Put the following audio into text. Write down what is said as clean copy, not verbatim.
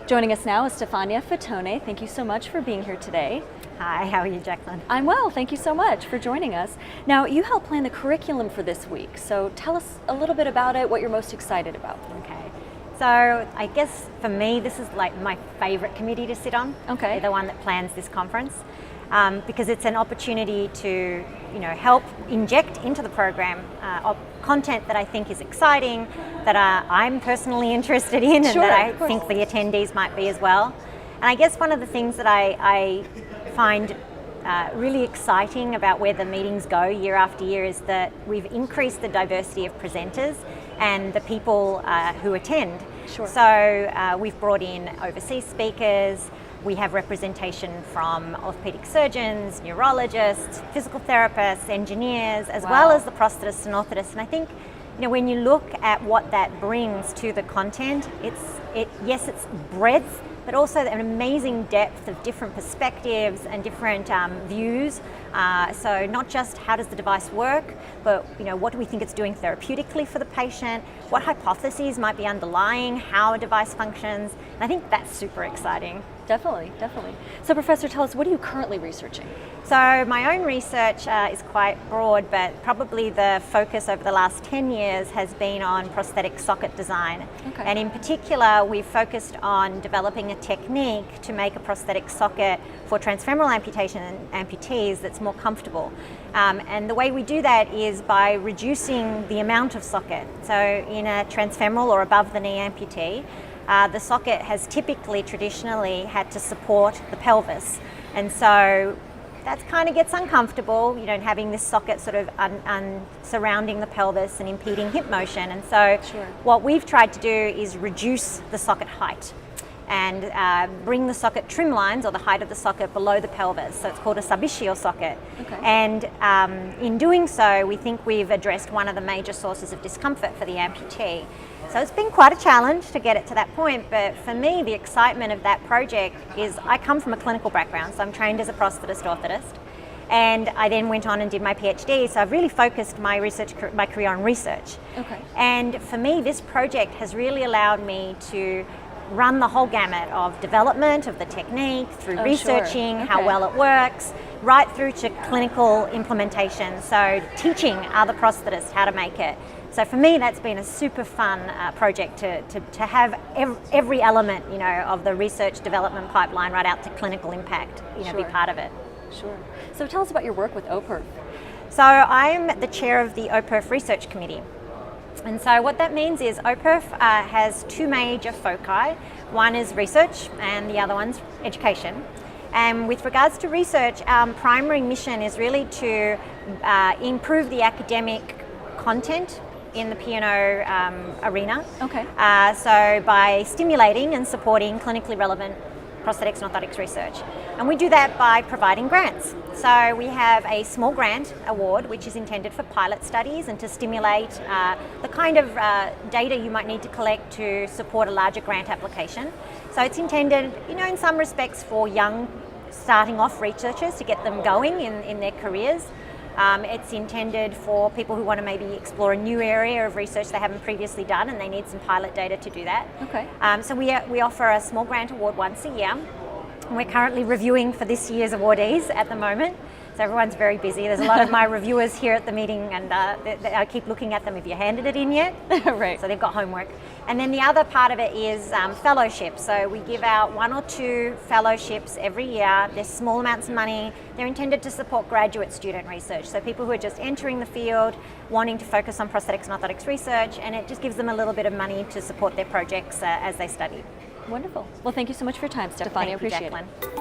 Joining us now is Stefania Fatone. Thank you so much for being here today. Hi, how are you, Jacqueline? I'm well, thank you so much for joining us. Now, you helped plan the curriculum for this week, so tell us a little bit about it, what you're most excited about. Okay, so I guess for me, this is like my favorite committee to sit on. Okay. The one that plans this conference, because it's an opportunity to, help inject into the program content that I think is exciting, that I'm personally interested in, and that I think the attendees might be as well. And I guess one of the things that I find really exciting about where the meetings go year after year is that we've increased the diversity of presenters and the people who attend. Sure. So we've brought in overseas speakers. We have representation from orthopedic surgeons, neurologists, physical therapists, engineers, as well as the prosthetists and orthotists. And I think, when you look at what that brings to the content, yes, it's breadth, but also an amazing depth of different perspectives and different views. So not just how does the device work, but what do we think it's doing therapeutically for the patient? What hypotheses might be underlying how a device functions? And I think that's super exciting. Definitely, definitely. So Professor, tell us, what are you currently researching? So my own research is quite broad, but probably the focus over the last 10 years has been on prosthetic socket design. Okay. And in particular, we've focused on developing a technique to make a prosthetic socket for transfemoral amputation and amputees that's more comfortable. And the way we do that is by reducing the amount of socket. So in a transfemoral or above the knee amputee, the socket has traditionally had to support the pelvis. And so that kind of gets uncomfortable, having this socket sort of surrounding the pelvis and impeding hip motion. And so what we've tried to do is reduce the socket height and bring the socket trim lines, or the height of the socket, below the pelvis. So it's called a subischial socket. Okay. And in doing so, we think we've addressed one of the major sources of discomfort for the amputee. So it's been quite a challenge to get it to that point, but for me, the excitement of that project is I come from a clinical background, so I'm trained as a prosthetist orthotist, and I then went on and did my PhD, so I've really focused my career on research. Okay. And for me, this project has really allowed me to run the whole gamut of development of the technique, through researching how well it works, right through to clinical implementation, so teaching other prosthetists how to make it. So for me, that's been a super fun project to have every element, of the research development pipeline right out to clinical impact, be part of it. Sure. So tell us about your work with OPERF. So I'm the chair of the OPERF Research Committee. And so what that means is OPERF has two major foci. One is research and the other one's education. And with regards to research, our primary mission is really to improve the academic content in the P&O arena. Okay. So by stimulating and supporting clinically relevant prosthetics and orthotics research. And we do that by providing grants. So we have a small grant award which is intended for pilot studies and to stimulate the kind of data you might need to collect to support a larger grant application. So it's intended, in some respects for young starting off researchers to get them going in their careers. It's intended for people who want to maybe explore a new area of research they haven't previously done and they need some pilot data to do that. Okay. So we offer a small grant award once a year. And we're currently reviewing for this year's awardees at the moment. So everyone's very busy. There's a lot of my reviewers here at the meeting, and I keep looking at them. Have you handed it in yet? Right. So they've got homework. And then the other part of it is fellowships. So we give out 1 or 2 fellowships every year. They're small amounts of money. They're intended to support graduate student research. So people who are just entering the field, wanting to focus on prosthetics and orthotics research, and it just gives them a little bit of money to support their projects as they study. Wonderful. Well, thank you so much for your time, Stefania. I appreciate it.